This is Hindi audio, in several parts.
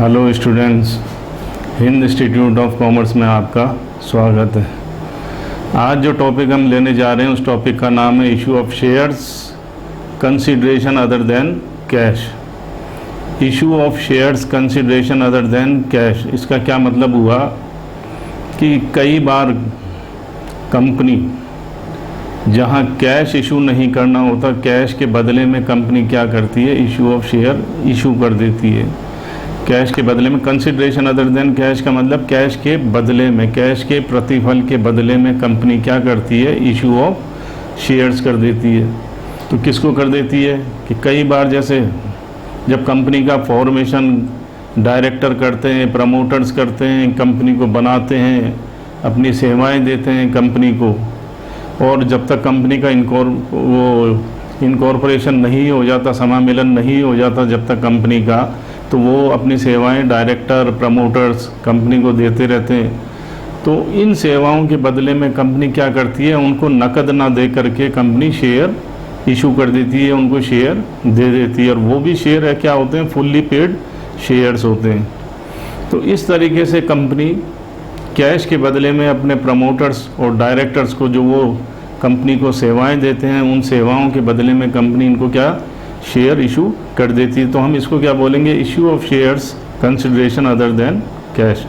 Hello students, Hind institute of commerce में आपका स्वागत है। आज जो टॉपिक हम लेने जा रहे हैं उस टॉपिक का नाम है issue of shares consideration other than cash. Issue of shares consideration other than cash, इसका क्या मतलब हुआ कि कई बार कंपनी जहां कैश इशू नहीं करना होता, कैश के बदले में कंपनी क्या करती है, इशू ऑफ शेयर इशू कर देती है। कैश के बदले में, कंसिडरेशन अदर देन कैश का मतलब कैश के बदले में, कैश के प्रतिफल के बदले में कंपनी क्या करती है, इशू ऑफ शेयर्स कर देती है। तो किसको कर देती है कि कई बार जैसे जब कंपनी का फॉर्मेशन डायरेक्टर करते हैं, प्रमोटर्स करते हैं, कंपनी को बनाते हैं, अपनी सेवाएं देते हैं कंपनी को, और जब तक कंपनी का इनकॉर्पोरेशन नहीं हो जाता, समामिलन नहीं हो जाता जब तक कंपनी का, तो वो अपनी सेवाएं डायरेक्टर प्रमोटर्स कंपनी को देते रहते हैं। तो इन सेवाओं के बदले में कंपनी क्या करती है, उनको नकद ना दे करके कंपनी शेयर इशू कर देती है, उनको शेयर दे देती है। और वो भी शेयर है क्या होते हैं, फुल्ली पेड शेयर्स होते हैं। तो इस तरीके से कंपनी कैश के बदले में अपने प्रमोटर्स और डायरेक्टर्स को, जो वो कंपनी को सेवाएं देते हैं, उन सेवाओं के बदले में कंपनी इनको क्या शेयर इशू कर देती है। तो हम इसको क्या बोलेंगे, issue of shares consideration other than cash.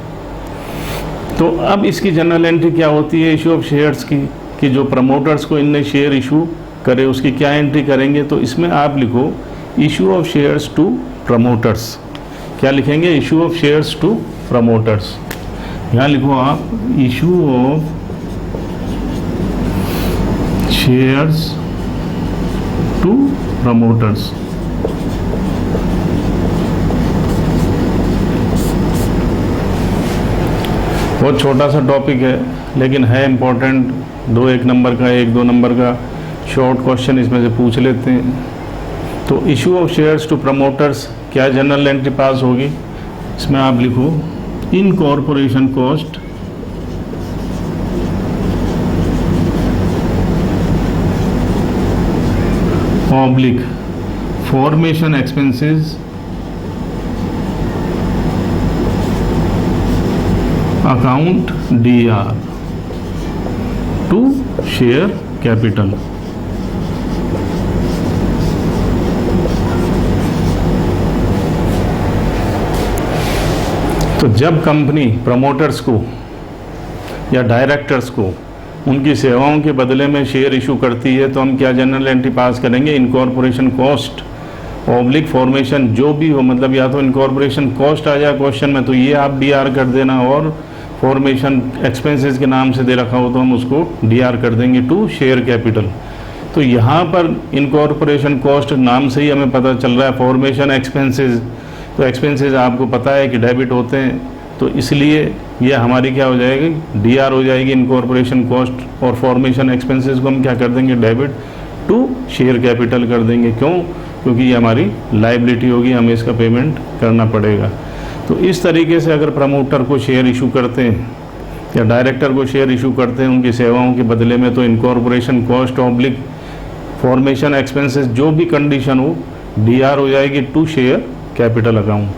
तो अब इसकी जनरल एंट्री क्या होती है इशू ऑफ शेयर्स की, कि जो प्रमोटर्स को इनने शेयर इशू करे उसकी क्या एंट्री करेंगे। तो इसमें आप लिखो issue of shares to promoters. क्या लिखेंगे, issue of shares to promoters. यहाँ लिखो आप issue of shares to promoters. बहुत छोटा सा टॉपिक है लेकिन है इम्पोर्टेंट। 1 नंबर का 1-2 नंबर का शॉर्ट क्वेश्चन इसमें से पूछ लेते हैं। तो issue of shares to promoters क्या जनरल एंट्री पास होगी, इसमें आप लिखो incorporation cost oblique formation expenses account DR to share capital. तो जब कंपनी प्रमोटर्स को या डायरेक्टर्स को उनकी सेवाओं के बदले में शेयर इशू करती है, तो हम क्या जनरल एंट्री पास करेंगे, इनकॉर्पोरेशन कॉस्ट ऑब्लिक फॉर्मेशन, जो भी हो, मतलब या तो इनकॉर्पोरेशन कॉस्ट आ जाए क्वेश्चन में तो ये आप DR कर देना, और फॉर्मेशन एक्सपेंसेस के नाम से दे रखा हो तो हम उसको DR कर देंगे टू शेयर कैपिटल। तो यहाँ पर इनकॉर्पोरेशन कॉस्ट नाम से ही हमें पता चल रहा है, फॉर्मेशन एक्सपेंसेस, तो एक्सपेंसेस आपको पता है कि डेबिट होते हैं, तो इसलिए ये हमारी क्या हो जाएगी, DR हो जाएगी इनकॉर्पोरेशन कॉस्ट, और फॉर्मेशन एक्सपेंसेस को हम क्या कर देंगे, डेबिट टू शेयर कैपिटल कर देंगे। क्यों, क्योंकि ये हमारी लायबिलिटी होगी, हमें इसका पेमेंट करना पड़ेगा। तो इस तरीके से अगर प्रमोटर को शेयर इशू करते हैं या डायरेक्टर को शेयर इशू करते हैं उनकी सेवाओं के बदले में, तो incorporation cost oblique formation expenses जो भी कंडीशन हो DR हो जाएगी टू शेयर कैपिटल अकाउंट।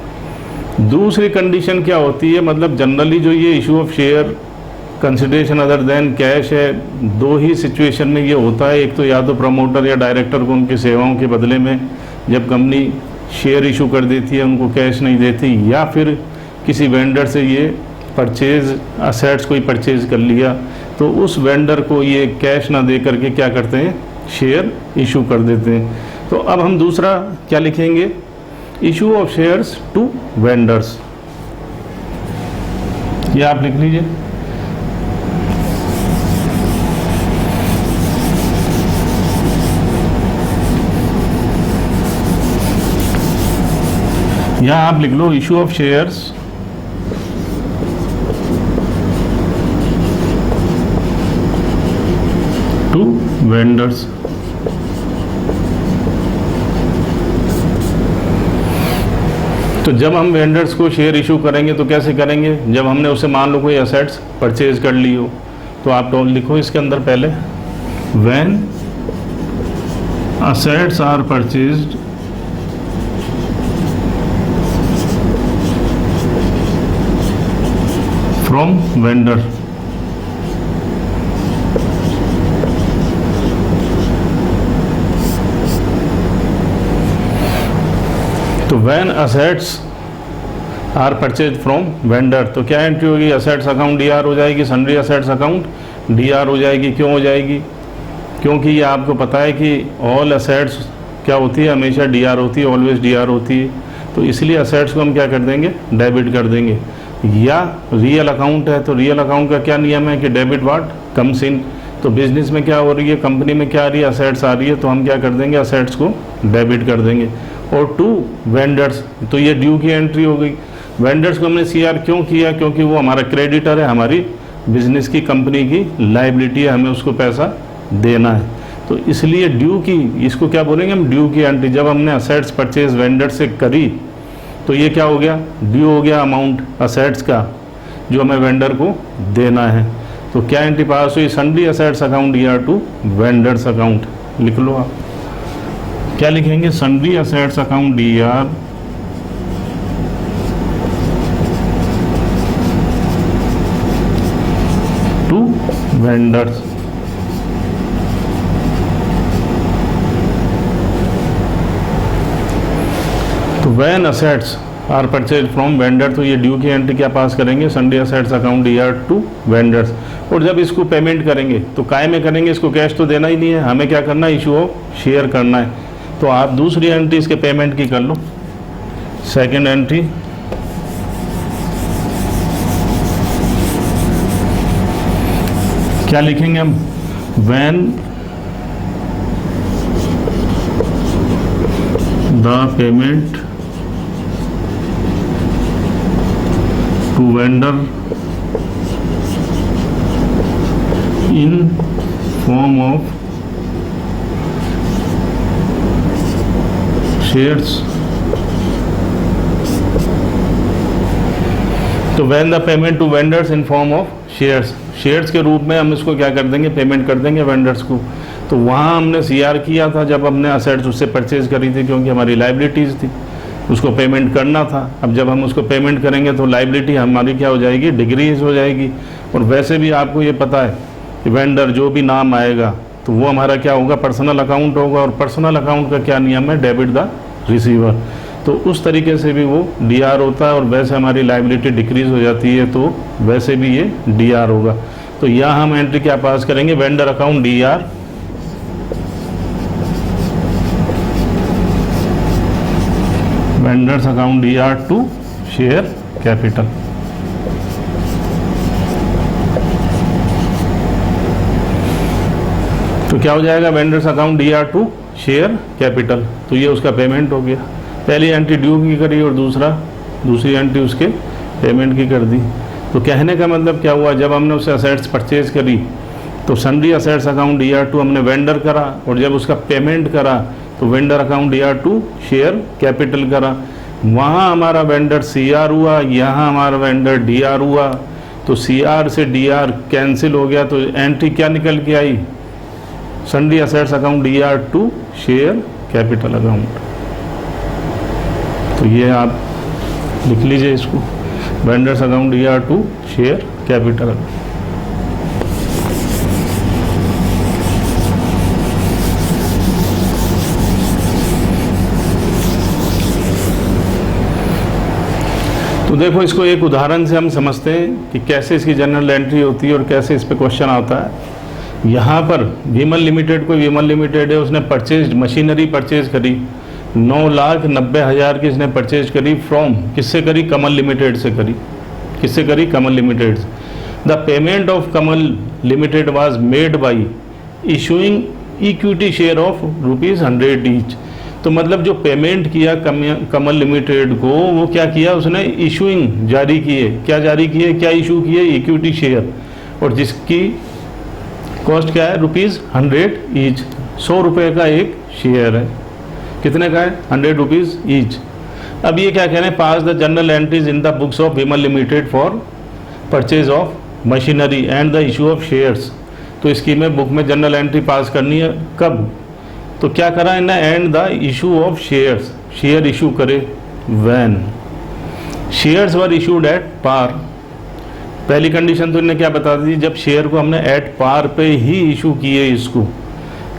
दूसरी कंडीशन क्या होती है, मतलब जनरली जो ये issue of share consideration other than cash है, 2 ही सिचुएशन में ये होता है। एक तो या तो प्रमोटर या डायरेक्टर को उनकी सेवाओं के बदले में जब कंपनी शेयर इशू कर देती है, उनको कैश नहीं देती, या फिर किसी वेंडर से ये परचेज असेट्स कोई परचेज कर लिया तो उस वेंडर को ये कैश ना दे करके क्या करते हैं, शेयर इशू कर देते हैं। तो अब हम दूसरा क्या लिखेंगे, issue of shares to vendors. ये आप लिख लीजिए। यहाँ आप लिख लो issue of shares to vendors. तो जब हम वेंडर्स को शेयर इशू करेंगे तो कैसे करेंगे, जब हमने उसे मान लो कोई असेट्स परचेज कर ली हो, तो आप लिखो इसके अंदर पहले when assets are purchased from vendor. तो when assets are purchase from vendor, तो क्या एंट्री होगी? असेट्स अकाउंट डीआर हो जाएगी, सन्ड्री असेट्स अकाउंट डीआर हो जाएगी। क्यों हो जाएगी? क्योंकि ये आपको पता है कि ऑल असेट्स क्या होती है, हमेशा डीआर होती है, ऑलवेज डीआर होती है। तो इसलिए असेट्स को हम क्या कर देंगे? डेबिट कर देंगे। या रियल अकाउंट है तो रियल अकाउंट का क्या नियम है कि डेबिट व्हाट कम्स इन। तो बिजनेस में क्या हो रही है, कंपनी में क्या आ रही है, असेट्स आ रही है, तो हम क्या कर देंगे? असेट्स को डेबिट कर देंगे। और टू वेंडर्स, तो ये ड्यू की एंट्री हो गई। वेंडर्स को हमने सीआर क्यों किया? क्योंकि वो हमारा क्रेडिटर है, हमारी बिजनेस की, कंपनी की लायबिलिटी है, हमें उसको पैसा देना है। तो इसलिए ड्यू की, इसको क्या बोलेंगे हम? ड्यू की एंट्री। जब हमने असेट्स परचेज वेंडर से करी तो ये क्या हो गया? ड्यू हो गया अमाउंट असेट्स का जो हमें वेंडर को देना है। तो क्या एंट्री पास हुई? Sundry assets account DR to vendors account. लिख लो आप, क्या लिखेंगे? Sundry assets account DR to vendors. तो when assets are purchase from vendor, तो ये ड्यू की एंट्री क्या पास करेंगे? Sundry assets account DR to vendors. और जब इसको पेमेंट करेंगे तो काय में करेंगे? इसको कैश तो देना ही नहीं है, हमें क्या करना है? इशू ऑफ शेयर करना है। तो आप दूसरी एंट्री इसके पेमेंट की कर लो। सेकेंड एंट्री, क्या लिखेंगे हम? When the payment to vendor in form of shares. तो when the payment to vendors in form of shares, shares के रूप में हम इसको क्या कर देंगे? पेमेंट कर देंगे वेंडर्स को। तो वहाँ हमने सीआर किया था जब हमने असेट्स उससे परचेज करी थी, क्योंकि हमारी लाइबिलिटीज़ थी, उसको पेमेंट करना था। अब जब हम उसको पेमेंट करेंगे तो लाइबिलिटी हमारी क्या हो जाएगी? डिक्रीज हो जाएगी। और वैसे भी आपको ये पता है कि वेंडर जो भी नाम आएगा तो वो हमारा क्या होगा? पर्सनल अकाउंट होगा। और पर्सनल अकाउंट का क्या नियम है? Debit the receiver. तो उस तरीके से भी वो डीआर होता है। और वैसे हमारी लाइबिलिटी डिक्रीज हो जाती है तो वैसे भी ये डीआर होगा। तो यहाँ हम एंट्री क्या पास करेंगे? Vendor account DR vendors account DR to share capital. तो क्या हो जाएगा? Vendors account DR to share capital. तो ये उसका पेमेंट हो गया। पहली एंट्री ड्यू की करी और दूसरी एंट्री उसके पेमेंट की कर दी। तो कहने का मतलब क्या हुआ? जब हमने उससे असेट्स परचेज करी तो sundry assets account DR to हमने वेंडर करा, और जब उसका पेमेंट करा तो vendor account DR to share capital करा। वहाँ हमारा वेंडर सीआर हुआ, यहाँ हमारा वेंडर डीआर हुआ। तो सीआर से डीआर कैंसिल हो गया। तो एंट्री क्या निकल के आई? Sundry assets account DR to share capital account. तो ये आप लिख लीजिए इसको, vendors account DR to share capital account. तो देखो, इसको एक उदाहरण से हम समझते हैं कि कैसे इसकी जनरल एंट्री होती है और कैसे इस पे क्वेश्चन आता है। यहाँ पर विमल लिमिटेड, कोई विमल लिमिटेड है, उसने परचेज मशीनरी परचेज करी 9,90,000 की इसने परचेज करी फ्रॉम, किससे करी? कमल लिमिटेड से करी। किससे करी? Kamal limited. The payment of Kamal limited was made by issuing equity share of ₹100 each. तो मतलब जो पेमेंट किया कमल लिमिटेड को, वो क्या किया उसने? इशूइंग जारी किए। क्या जारी किए? क्या इशू किए? इक्विटी शेयर, और जिसकी कॉस्ट क्या है? ₹100 ईच। 100 रुपये का एक शेयर है। कितने का है? 100 रुपीज़ ईच। अब ये क्या कह रहे हैं? Pass the general entries in the books of Vimal limited for purchase of machinery and the issue of shares. तो इसकी में बुक में जनरल एंट्री पास करनी है। कब? तो क्या करा इन्हें? And the issue of shares, share issue करे when shares were issued at par. पहली कंडीशन तो इन्होंने क्या बता दी, जब शेयर को हमने एट पार पे ही इशू किए, इसको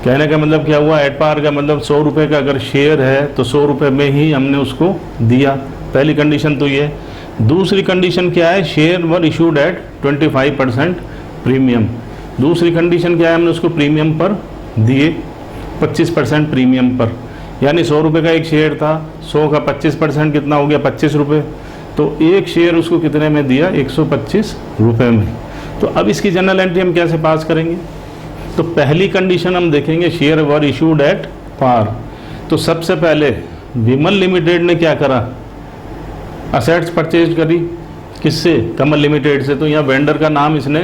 कहने का मतलब क्या हुआ, एट पार का मतलब 100 रुपये का अगर शेयर है तो 100 रुपये में ही हमने उसको दिया। पहली कंडीशन तो ये। दूसरी कंडीशन क्या है, share were issued at 25% premium. दूसरी कंडीशन क्या है, हमने उसको प्रीमियम पर दिए 25% प्रीमियम पर, यानी 100 रुपये का एक शेयर था, 100 का 25% कितना हो गया 25 रुपये, तो एक शेयर उसको कितने में दिया 125 रुपये में। तो अब इसकी जनरल एंट्री हम कैसे पास करेंगे, तो पहली कंडीशन हम देखेंगे share were issued at par. तो सबसे पहले विमल लिमिटेड ने क्या करा, असेट्स परचेज करी, किससे, कमल लिमिटेड से। तो यहाँ वेंडर का नाम इसने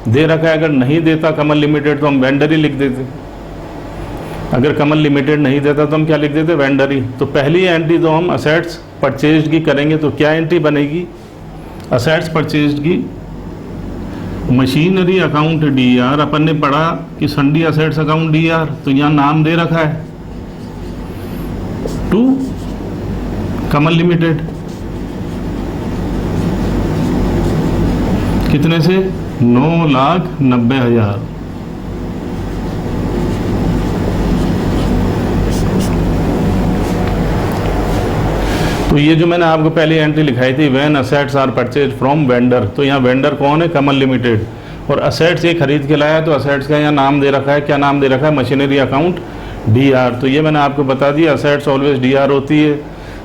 दे रखा है, अगर नहीं देता कमल लिमिटेड तो हम वेंडर ही लिख देते, अगर कमल लिमिटेड नहीं देता तो हम क्या लिख देते, वेंडर ही। तो पहली एंट्री तो हम असेट्स परचेज की करेंगे, तो क्या एंट्री बनेगी, असेट्स परचेज की मशीनरी अकाउंट डीआर। अपन ने पढ़ा कि सन्डी असेट्स अकाउंट डीआर, तो यहाँ नाम दे रखा है टू कमल लिमिटेड, कितने से 9,90,000। तो ये जो मैंने आपको पहली एंट्री लिखाई थी, when assets are purchase from vendor, तो यहाँ वेंडर कौन है, कमल लिमिटेड, और असेट्स ये खरीद के लाया, तो असेट्स का यहाँ नाम दे रखा है, क्या नाम दे रखा है, मशीनरी अकाउंट डीआर। तो ये मैंने आपको बता दिया, असेट्स ऑलवेज डीआर होती है,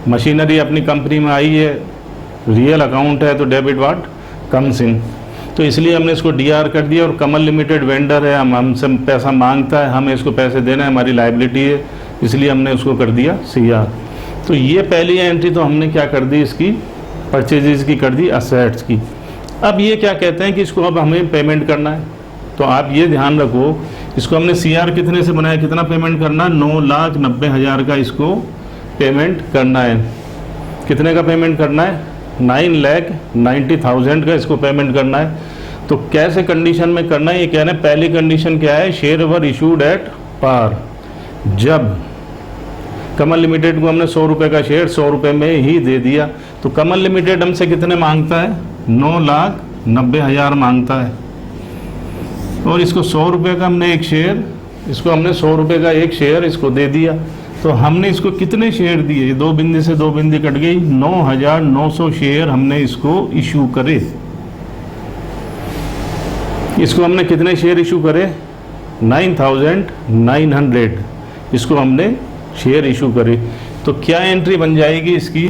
मशीनरी अपनी कंपनी में आई है, रियल अकाउंट है, तो डेबिट वाट कम्स इन, तो इसलिए हमने इसको डीआर कर दिया। और कमल लिमिटेड वेंडर है, हमसे पैसा मांगता है, हमें इसको पैसे देना है, हमारी लायबिलिटी है, इसलिए हमने उसको कर दिया सीआर। तो ये पहली एंट्री तो हमने क्या कर दी, इसकी परचेजेस की कर दी, असेट्स की। अब ये क्या कहते हैं कि इसको अब हमें पेमेंट करना है, तो आप ये ध्यान रखो, इसको हमने सीआर कितने से बनाया, कितना पेमेंट करना, 9,90,000 का इसको पेमेंट करना है। कितने का पेमेंट करना है, 9,90,000 का इसको पेमेंट करना है। तो कैसे कंडीशन में करना है, ये कह रहे हैं पहली कंडीशन क्या है, share were issued at par. जब कमल लिमिटेड को हमने 100 रुपये का शेयर 100 रुपये में ही दे दिया, तो कमल लिमिटेड हमसे कितने मांगता है, 9,90,000 मांगता है, और इसको 100 रुपये का हमने एक शेयर, इसको हमने 100 रुपये का एक शेयर इसको दे दिया। तो हमने इसको कितने शेयर दिए, दो बिंदी से दो बिंदी कट गई, 9,900 शेयर हमने इसको इशू करे। इसको हमने कितने शेयर इशू करे, 9,900 इसको हमने शेयर इशू करे। तो क्या एंट्री बन जाएगी इसकी,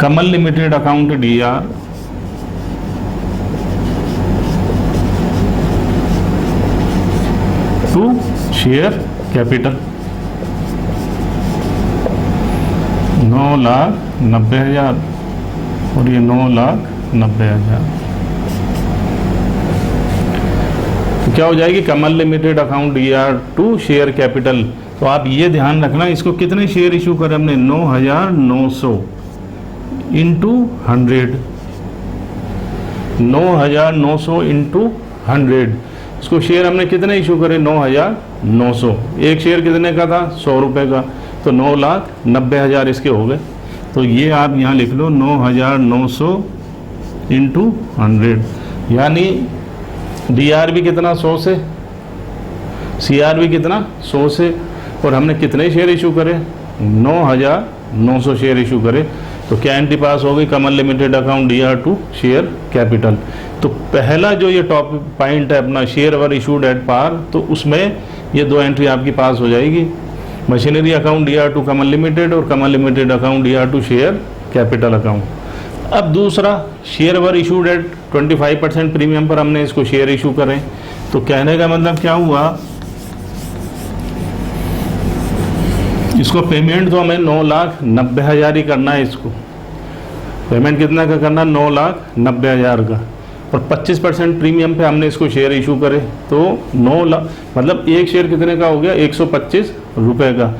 Kamal limited account DR to share capital 9,90,000 और ये 9,90,000। तो क्या हो जाएगी, Kamal limited account DR to share capital. तो आप ये ध्यान रखना, इसको कितने शेयर इशू करे हमने, 9,900 इंटू 100, 9,900 इंटू 100, इसको शेयर हमने कितने इशू करे, 9,900। एक शेयर कितने का था, 100 रुपये का, तो 9,90,000 इसके हो गए। तो ये आप यहाँ लिख लो, 9,900 इंटू 100, यानी डीआर भी कितना 100 से, सीआर भी कितना 100 से, और हमने कितने शेयर इशू करे, 9,900 शेयर इशू करे। तो क्या एंट्री पास हो गई, Kamal limited account DR to share capital. तो पहला जो ये टॉप पॉइंट है अपना, share were issued at par, तो उसमें ये दो एंट्री आपकी पास हो जाएगी, machinery account DR to Kamal limited और Kamal limited account DR to share capital account. अब दूसरा, share were issued at 25% premium पर हमने इसको शेयर इशू करें। तो कहने का मतलब क्या हुआ, इसको पेमेंट तो हमें 9,90,000 ही करना है, इसको पेमेंट कितना का करना, 9,90,000 का, और 25% प्रीमियम पे हमने इसको शेयर इशू करे, तो 9 लाख मतलब एक शेयर कितने का हो गया, 125 रुपये का।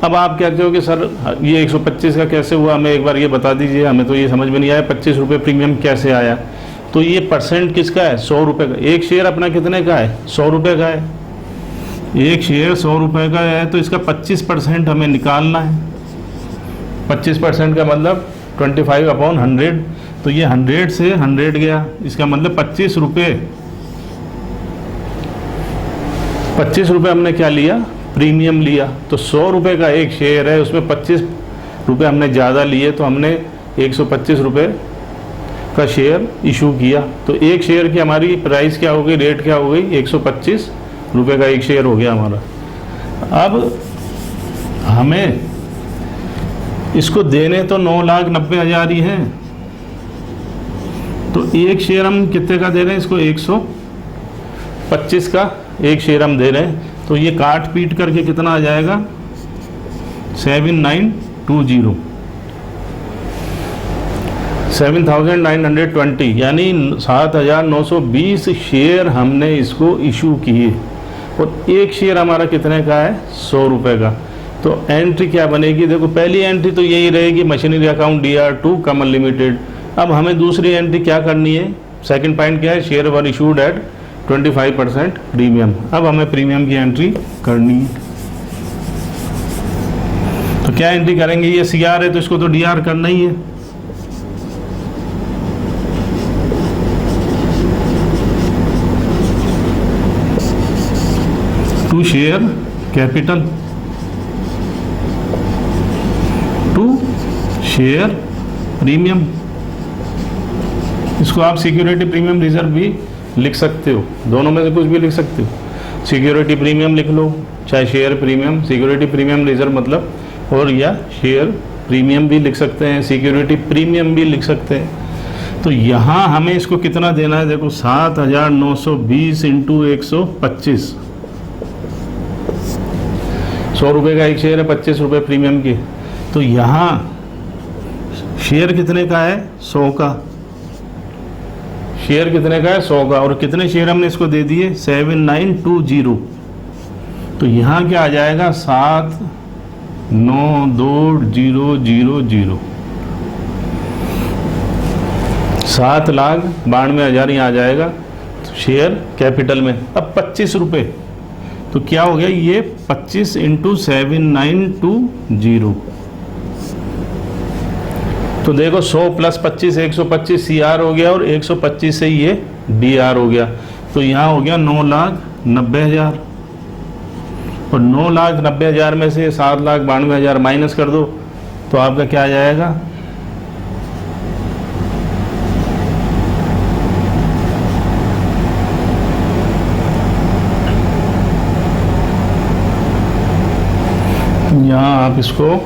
अब आप कहते हो कि सर ये 125 का कैसे हुआ, हमें एक बार ये बता दीजिए, हमें तो ये समझ में नहीं आया 25 रुपये प्रीमियम कैसे आया। तो ये परसेंट किसका है, 100 रुपये का। एक शेयर अपना कितने का है, 100 रुपये का है, एक शेयर 100 रुपये का है, तो इसका 25% हमें निकालना है। 25% का मतलब 25/100, तो ये 100 से 100 गया, इसका मतलब 25 रुपये। 25 रुपये हमने क्या लिया, प्रीमियम लिया। तो 100 रुपये का एक शेयर है, उसमें 25 रुपये हमने ज़्यादा लिए, तो हमने 125 रुपये का शेयर इशू किया। तो एक शेयर की हमारी प्राइस क्या हो गई, रेट क्या हो गई, 125 रुपये का एक शेयर हो गया हमारा। अब हमें इसको देने तो 9,90,000 ही हैं, तो एक शेयर हम कितने का दे रहे हैं इसको, 125 का एक शेयर हम दे रहे हैं। तो ये काट पीट करके कितना आ जाएगा, 7920, 7,920, यानी 7,920 शेयर हमने इसको इशू किए। और एक शेयर हमारा कितने का है, 100 रुपये का। तो एंट्री क्या बनेगी, देखो पहली एंट्री तो यही रहेगी, मशीनरी अकाउंट DR2 कमल लिमिटेड। अब हमें दूसरी एंट्री क्या करनी है, सेकंड पॉइंट क्या है, share were issued at 25% premium. अब हमें प्रीमियम की एंट्री करनी है, तो क्या एंट्री करेंगे, ये CR है तो इसको तो DR करना ही है। To share capital, to share premium, इसको आप सिक्योरिटी प्रीमियम रिजर्व भी लिख सकते हो, दोनों में से कुछ भी लिख सकते हो। सिक्योरिटी प्रीमियम लिख लो, चाहे share premium, security premium reserve मतलब, और या शेयर प्रीमियम भी लिख सकते हैं, सिक्योरिटी प्रीमियम भी लिख सकते हैं। तो यहाँ हमें इसको कितना देना है, देखो 7,920 इंटू 125, 100 रुपये का एक शेयर है, 25 रुपये प्रीमियम के। तो यहाँ शेयर कितने का है, 100 का, शेयर कितने का है, 100 का, और कितने शेयर हमने इसको दे दिए, 7920। तो यहाँ क्या आ जाएगा, 7,92,000, 7,92,000 यहाँ आ जाएगा शेयर कैपिटल में। अब 25 रुपये, तो क्या हो गया, ये 25 इंटू 7920। तो देखो 100 प्लस 25 125 CR हो गया, और 125 से ये DR हो गया। तो यहाँ हो गया 9,90,000, और 9,90,000 में से 7,92,000 माइनस कर दो, तो आपका क्या आ जाएगा, यहाँ आप इसको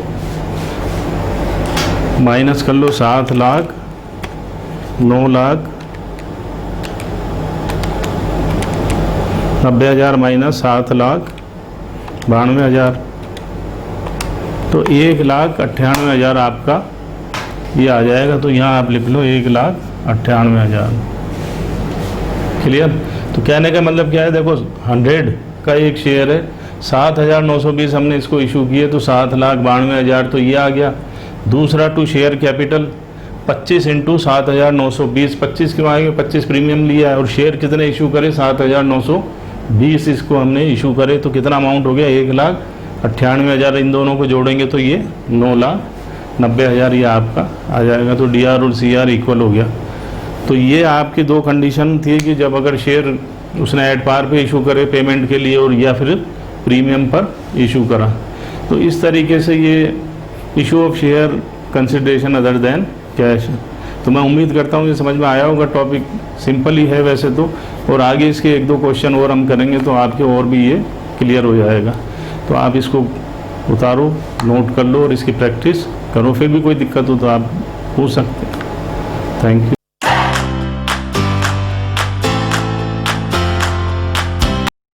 माइनस कर लो, 7 लाख, 9,90,000 माइनस 7,92,000, तो 1,98,000 आपका ये आ जाएगा। तो यहाँ आप लिख लो 1,98,000। क्लियर। तो कहने का मतलब क्या है, देखो 100 का एक शेयर है, 7,920 हमने इसको इशू किए, तो 7,92,000 तो ये आ गया। दूसरा टू शेयर कैपिटल 25 इंटू 7,920, 25 क्यों आएंगे, 25 प्रीमियम लिया है, और शेयर कितने इशू करे, 7,920 इसको हमने इशू करे। तो कितना अमाउंट हो गया, 1,98,000। इन दोनों को जोड़ेंगे तो ये 9,90,000 ये आपका आ जाएगा। तो DR और CR इक्वल हो गया। तो ये आपकी दो कंडीशन थी कि जब अगर शेयर उसने एट पार पे इशू करे पेमेंट के लिए, और या फिर प्रीमियम पर इशू करा। तो इस तरीके से ये issue of share consideration other than cash. तो मैं उम्मीद करता हूँ ये समझ में आया होगा। टॉपिक सिंपल ही है वैसे तो, और आगे इसके एक दो क्वेश्चन और हम करेंगे तो आपके और भी ये क्लियर हो जाएगा। तो आप इसको उतारो, नोट कर लो और इसकी प्रैक्टिस करो। फिर भी कोई दिक्कत हो तो आप पूछ सकते हैं। Thank you.